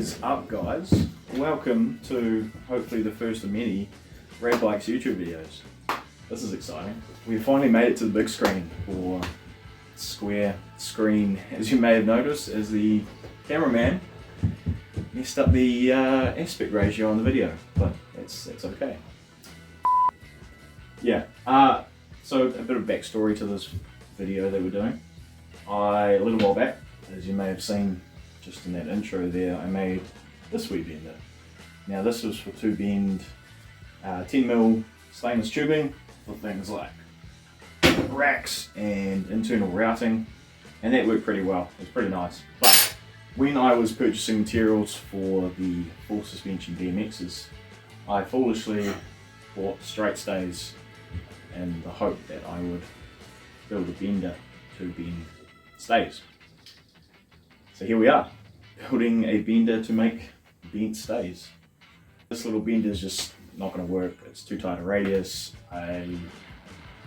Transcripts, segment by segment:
is up, guys? Welcome to hopefully the first of many Rad Bikes YouTube videos. This is exciting. We finally made it to the big screen, or square screen, as you may have noticed, as the cameraman messed up the aspect ratio on the video, but it's okay. Yeah, so a bit of backstory to this video that we're doing. A little while back, as you may have seen just in that intro there, I made this wee bender. Now this was to bend 10mm stainless tubing for things like racks and internal routing, and that worked pretty well. It was pretty nice. But when I was purchasing materials for the full suspension BMXs, I foolishly bought straight stays in the hope that I would build a bender to bend stays. So here we are, building a bender to make bent stays. This little bender is just not going to work. It's too tight a radius. I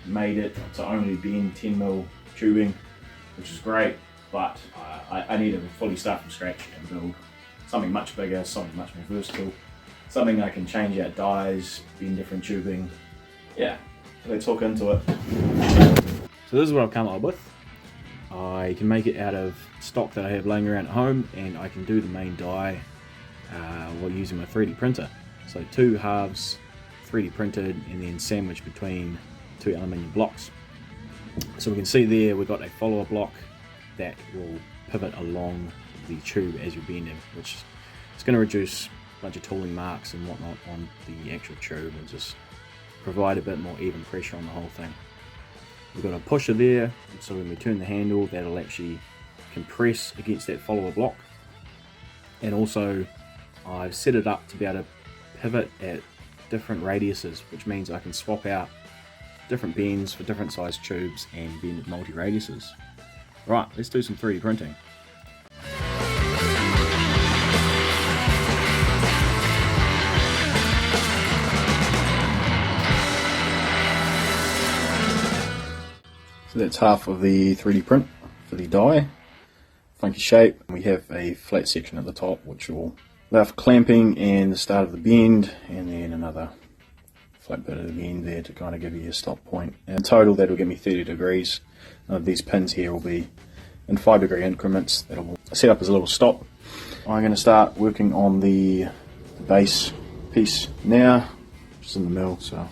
made it to only bend 10mm tubing, which is great, but I need to fully start from scratch and build something much bigger, something much more versatile, something I can change out dies, bend different tubing. Yeah, let's hook into it. So this is what I've come up with. I can make it out of stock that I have laying around at home, and I can do the main die while using my 3D printer. So two halves 3D printed and then sandwiched between two aluminium blocks. So we can see there we've got a follower block that will pivot along the tube as you're bending, which is going to reduce a bunch of tooling marks and whatnot on the actual tube and just provide a bit more even pressure on the whole thing. We've got a pusher there, so when we turn the handle, that'll actually compress against that follower block. And also, I've set it up to be able to pivot at different radiuses, which means I can swap out different bends for different size tubes and bend at multi-radiuses. Right, let's do some 3D printing. So that's half of the 3D print for the die. Funky shape. We have a flat section at the top which will allow for clamping and the start of the bend, and then another flat bit of the bend there to kind of give you a stop point. And in total that will give me 30 degrees. These pins here will be in 5-degree increments that will set up as a little stop. I'm going to start working on the base piece now, which is in the mill, so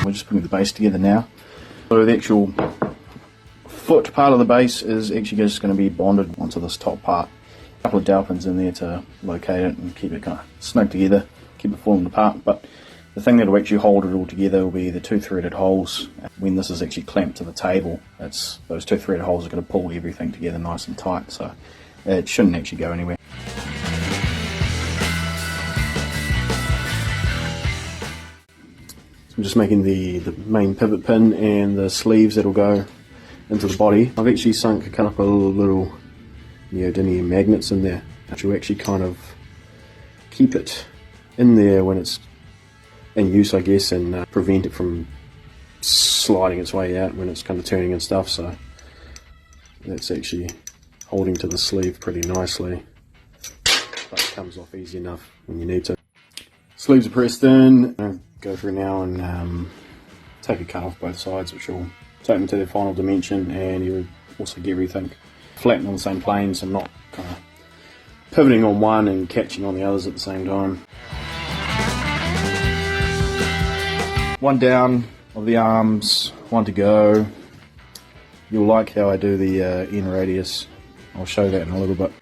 we're just putting the base together now. So the actual foot part of the base is actually just going to be bonded onto this top part. A couple of dowel pins in there to locate it and keep it kind of snug together, keep it falling apart. But the thing that will actually hold it all together will be the two threaded holes. When this is actually clamped to the table, those two threaded holes are going to pull everything together nice and tight, so it shouldn't actually go anywhere. I'm just making the main pivot pin and the sleeves that'll go into the body. I've actually sunk a couple of little neodymium magnets in there, which will actually kind of keep it in there when it's in use, I guess, and prevent it from sliding its way out when it's kind of turning and stuff. So that's actually holding to the sleeve pretty nicely, but it comes off easy enough when you need to. Sleeves are pressed in. I'll go through now and take a cut off both sides, which will take them to their final dimension, and you will also get everything flat and on the same plane, so I'm not kind of pivoting on one and catching on the others at the same time. One down of the arms, one to go. You'll like how I do the end radius. I'll show that in a little bit.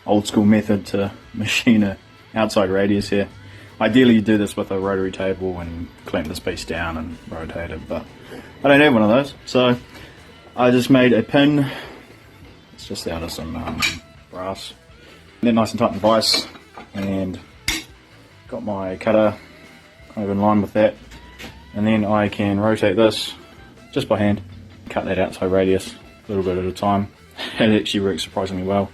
Old school method to machine a outside radius here. Ideally you do this with a rotary table and clamp this piece down and rotate it, but I don't have one of those, so I just made a pin. It's just out of some brass. That nice and tight in the vise, and got my cutter kind of in line with that, and then I can rotate this just by hand, cut that outside radius a little bit at a time. It actually works surprisingly well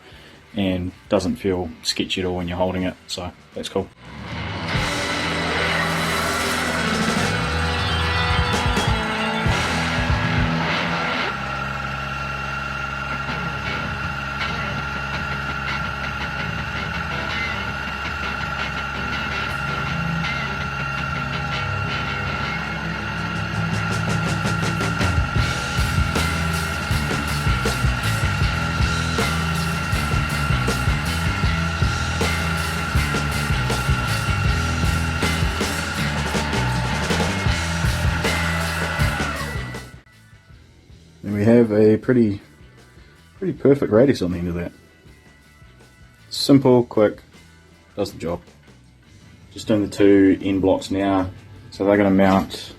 and doesn't feel sketchy at all when you're holding it, so that's cool. And we have a pretty perfect radius on the end of that. Simple, quick, does the job. Just doing the two end blocks now, so they're going to mount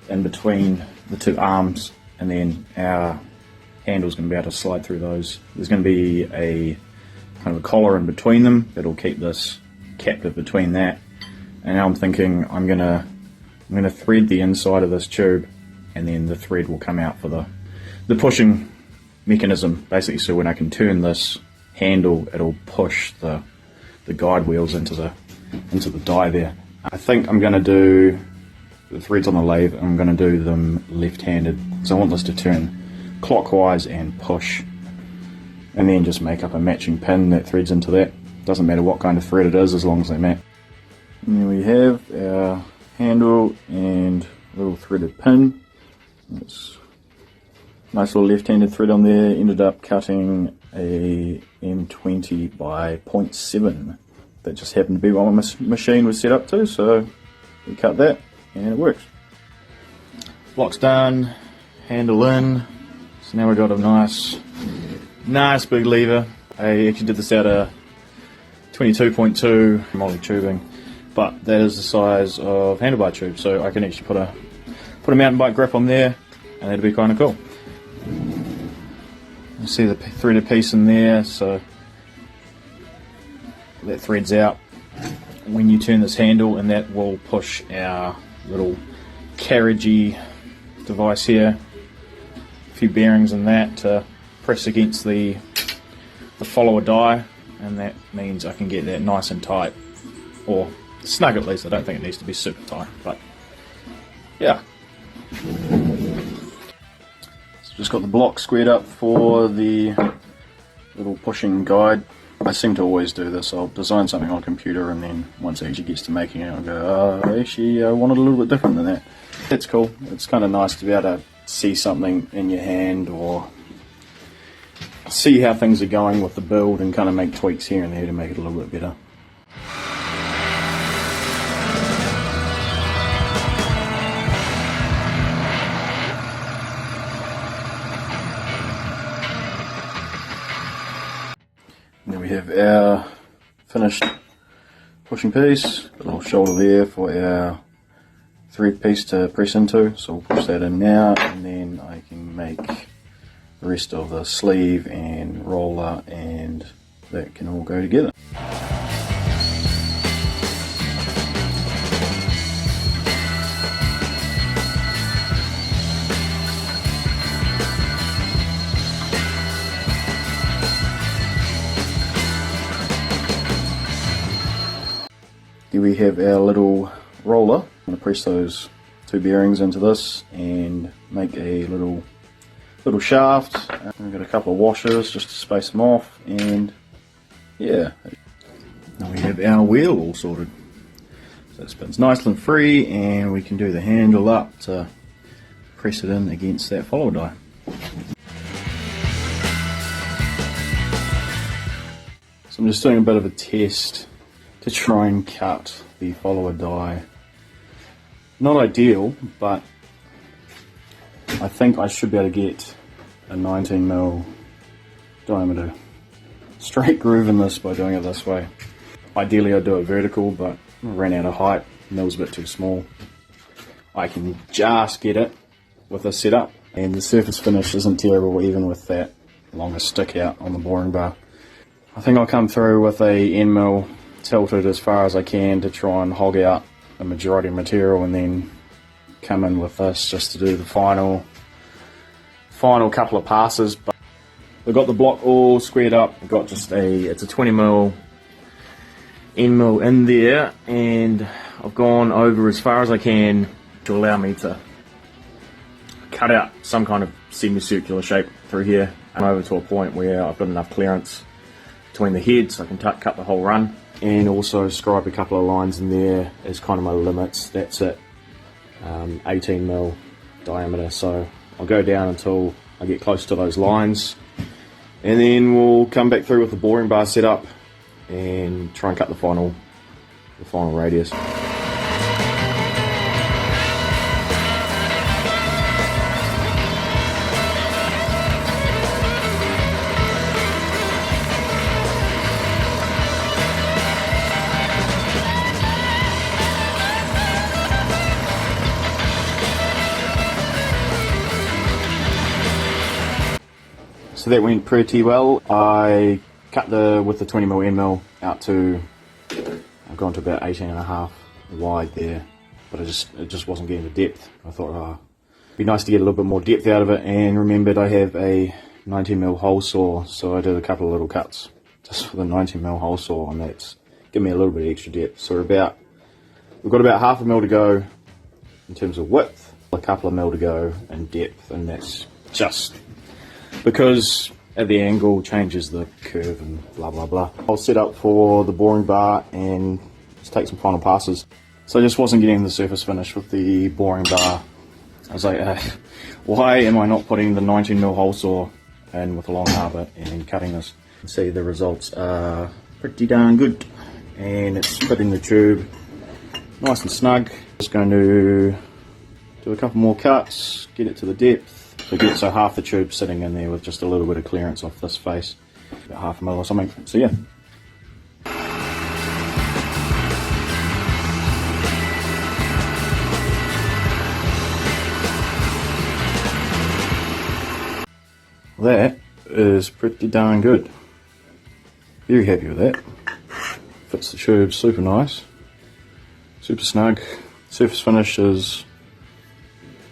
in between the two arms, and then our handle's going to be able to slide through those. There's going to be a kind of a collar in between them that'll keep this captive between that. And now I'm thinking I'm going to thread the inside of this tube, and then the thread will come out for the pushing mechanism, basically, so when I can turn this handle, it'll push the guide wheels into the die there. I think I'm going to do the threads on the lathe, I'm going to do them left-handed, so I want this to turn clockwise and push, and then just make up a matching pin that threads into that. Doesn't matter what kind of thread it is, as long as they match. And then we have our handle and little threaded pin. It's nice little left-handed thread on there. Ended up cutting a M20 by 0.7. That just happened to be what my machine was set up to, so we cut that and it works. Block's done, handle in. So now we've got a nice big lever. I actually did this out of 22.2 moly tubing, but that is the size of handlebar tube, so I can actually put a mountain bike grip on there, and that'd be kind of cool. You see the threaded piece in there, so that threads out when you turn this handle, and that will push our little carriagey device here. A few bearings in that to press against the follower die, and that means I can get that nice and tight, or snug at least. I don't think it needs to be super tight, but yeah. Just got the block squared up for the little pushing guide. I seem to always do this. I'll design something on a computer, and then once it actually gets to making it, I'll go, oh, actually I want it a little bit different than that. It's cool. It's kind of nice to be able to see something in your hand, or see how things are going with the build, and kind of make tweaks here and there to make it a little bit better. And then we have our finished pushing piece, a little shoulder there for our thread piece to press into, so we'll push that in now, and then I can make the rest of the sleeve and roller, and that can all go together. Here we have our little roller. I'm going to press those two bearings into this and make a little shaft. We've got a couple of washers just to space them off, and yeah. Now we have our wheel all sorted. So it spins nice and free, and we can do the handle up to press it in against that follower die. So I'm just doing a bit of a test to try and cut the follower die. Not ideal, but I think I should be able to get a 19mm diameter straight groove in this by doing it this way. Ideally I'd do it vertical, but I ran out of height, mill's a bit too small. I can just get it with this setup, and the surface finish isn't terrible even with that longer stick out on the boring bar. I think I'll come through with a end mill tilted as far as I can to try and hog out the majority of material, and then come in with this just to do the final couple of passes. But we've got the block all squared up. We've got just it's a 20mm end mill in there, and I've gone over as far as I can to allow me to cut out some kind of semicircular shape through here. I'm over to a point where I've got enough clearance between the heads so I can cut the whole run, and also scribe a couple of lines in there as kind of my limits. That's it, 18mm diameter, so I'll go down until I get close to those lines, and then we'll come back through with the boring bar setup and try and cut the final radius. So that went pretty well. I cut with the 20mm end mill out to, I've gone to about 18.5 wide there, but it just wasn't getting the depth. I thought, it'd be nice to get a little bit more depth out of it, and remembered I have a 19mm hole saw, so I did a couple of little cuts just for the 19mm hole saw, and that's give me a little bit of extra depth. So we've got about 0.5 mil to go in terms of width, a couple of mil to go in depth, and that's just because at the angle changes the curve and blah blah blah. I'll set up for the boring bar and just take some final passes. So I just wasn't getting the surface finish with the boring bar. I was like, why am I not putting the 19mm hole saw in with a long arbor and cutting this? See, the results are pretty darn good, and it's fitting the tube nice and snug. Just going to do a couple more cuts, get it to the depth. So half the tube sitting in there with just a little bit of clearance off this face, about 0.5 mil or something. So yeah. That is pretty darn good. Very happy with that. Fits the tube super nice, super snug. Surface finish is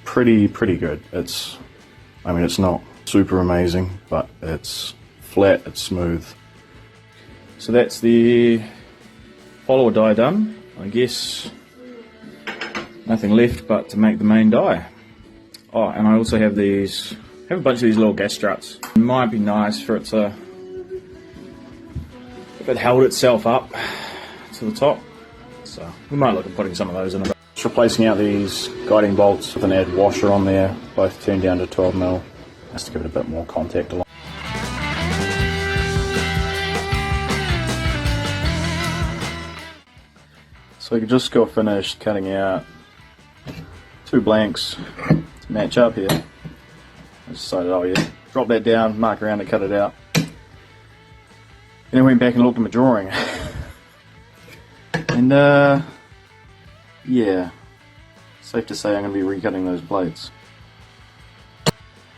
pretty good. It's not super amazing, but it's flat, it's smooth. So that's the follower die done. I guess nothing left but to make the main die. Oh, and I also have a bunch of these little gas struts. It might be nice for it to, if it held itself up to the top. So we might look at putting some of those in. Just replacing out these guiding bolts with an add washer on there, both turned down to 12mm, just to give it a bit more contact along. So you just got finished cutting out 2 blanks to match up here. I decided, oh yeah, drop that down, mark around and cut it out. Then I went back and looked at my drawing. And yeah, safe to say I'm going to be recutting those plates.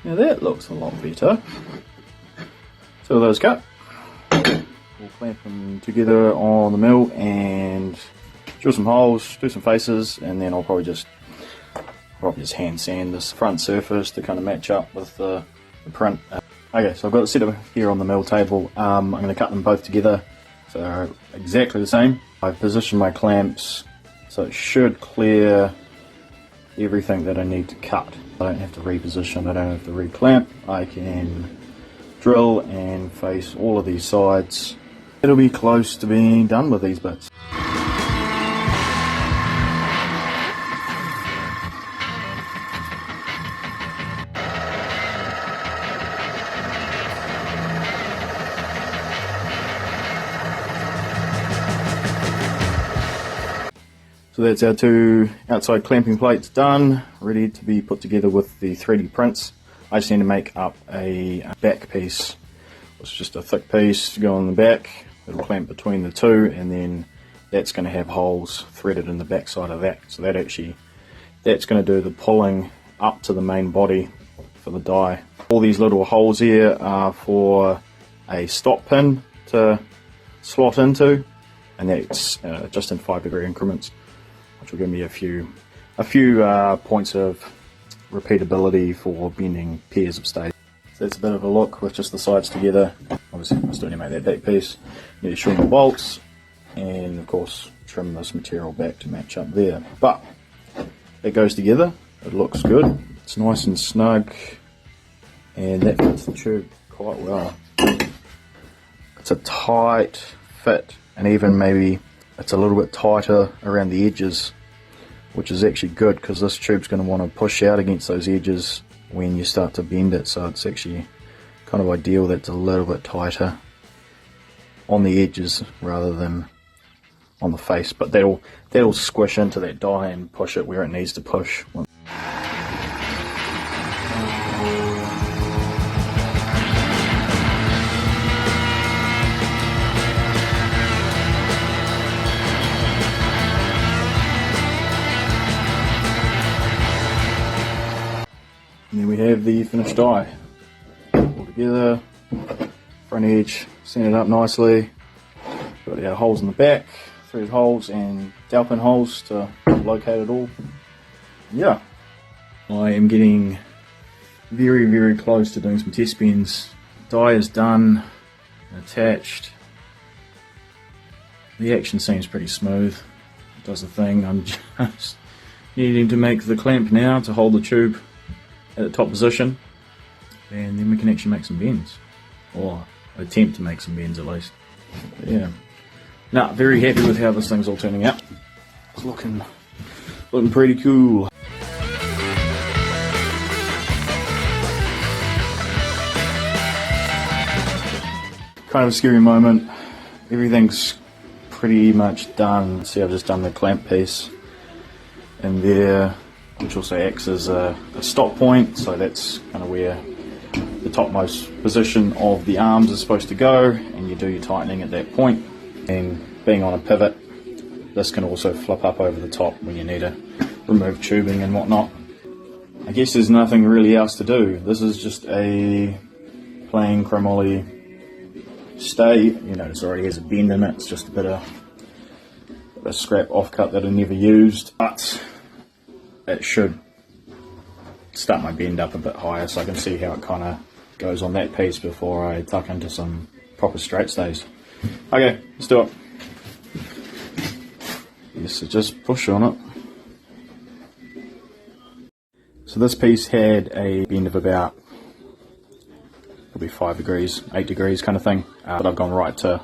Now that looks a lot better. So those cut. We'll clamp them together on the mill and drill some holes, do some faces, and then I'll probably just hand sand this front surface to kind of match up with the print. Okay, so I've got it set up here on the mill table. I'm going to cut them both together so they're exactly the same. I've positioned my clamps so it should clear everything that I need to cut. I don't have to reposition, I don't have to reclamp. I can drill and face all of these sides. It'll be close to being done with these bits. So that's our 2 outside clamping plates done, ready to be put together with the 3D prints. I just need to make up a back piece. It's just a thick piece to go on the back. It'll clamp between the 2, and then that's going to have holes threaded in the back side of that. So that's going to do the pulling up to the main body for the die. All these little holes here are for a stop pin to slot into, and that's just in 5-degree increments, which will give me a few points of repeatability for bending pairs of stays. So that's a bit of a look with just the sides together. Obviously I still need to make that back piece, need to trim the bolts, and of course trim this material back to match up there. But it goes together, it looks good, it's nice and snug, and that fits the tube quite well. It's a tight fit, and even maybe it's a little bit tighter around the edges, which is actually good because this tube's going to want to push out against those edges when you start to bend it, so it's actually kind of ideal that it's a little bit tighter on the edges rather than on the face, but that'll squish into that die and push it where it needs to push. And then we have the finished die all together, front edge centered up nicely, got our holes in the back, thread holes and dowel pin holes to locate it all. Yeah, I am getting very close to doing some test bends. Die is done and attached. The action seems pretty smooth, it does the thing. I'm just needing to make the clamp now to hold the tube at the top position, and then we can actually make some bends, or attempt to make some bends at least. But yeah, no, very happy with how this thing's all turning out. It's looking pretty cool. Kind of a scary moment. Everything's pretty much done. See, I've just done the clamp piece in there, which also acts as a stop point, so that's kind of where the topmost position of the arms is supposed to go, and you do your tightening at that point. And being on a pivot, this can also flip up over the top when you need to remove tubing and whatnot. I guess there's nothing really else to do. This is just a plain chromoly stay. You know, this already has a bend in it. It's just a bit of a scrap offcut that I never used, but it should start my bend up a bit higher, so I can see how it kind of goes on that piece before I tuck into some proper straight stays. Okay, let's do it. Yes, so just push on it. So this piece had a bend of about probably 5 degrees, 8 degrees kind of thing, but I've gone right to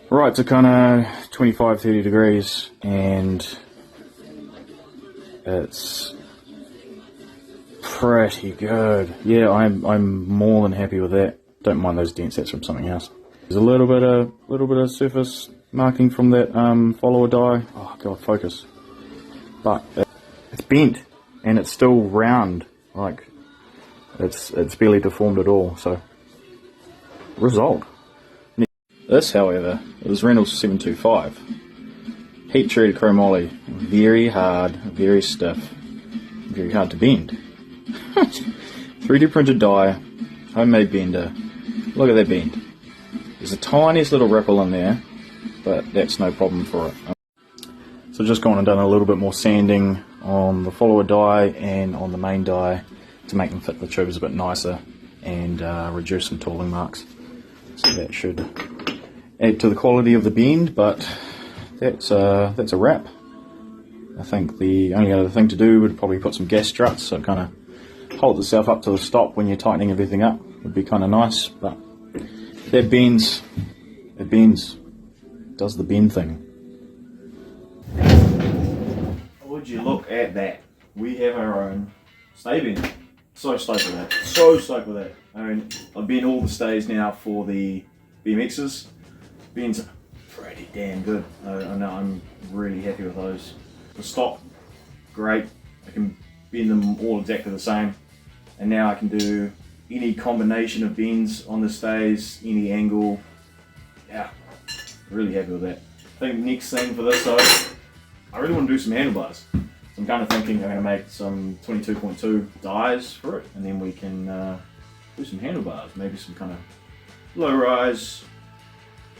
kind of 25-30 degrees, and it's pretty good. Yeah, I'm more than happy with that. Don't mind those dents, that's from something else. There's a little bit of surface marking from that follower die. Oh god, focus. But it's bent and it's still round. Like it's barely deformed at all. So result. This, however, is Reynolds 725. Heat treated chromoly. Very hard, very stiff, very hard to bend. 3D printed die, homemade bender. Look at that bend. There's the tiniest little ripple in there, but that's no problem for it. So just gone and done a little bit more sanding on the follower die and on the main die to make them fit the tubes a bit nicer and reduce some tooling marks. So that should add to the quality of the bend, but that's a wrap. I think the only other thing to do would probably put some gas struts, so it kind of holds itself up to the stop when you're tightening everything up. Would be kind of nice, but that bends. It bends. It does the bend thing. Would you look at that? We have our own stay bend. So stoked with that. So stoked with that. I mean, I've bent all the stays now for the BMXs. Bends are pretty damn good. I know, I'm really happy with those. The stop, great. I can bend them all exactly the same. And now I can do any combination of bends on the stays, any angle. Yeah, really happy with that. I think next thing for this though, I really want to do some handlebars. So I'm kind of thinking I'm going to make some 22.2 dies for it, and then we can do some handlebars, maybe some kind of low rise,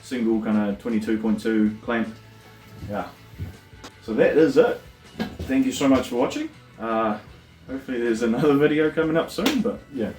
single kind of 22.2 clamp. Yeah. So that is it. Thank you so much for watching. Hopefully there's another video coming up soon, but yeah.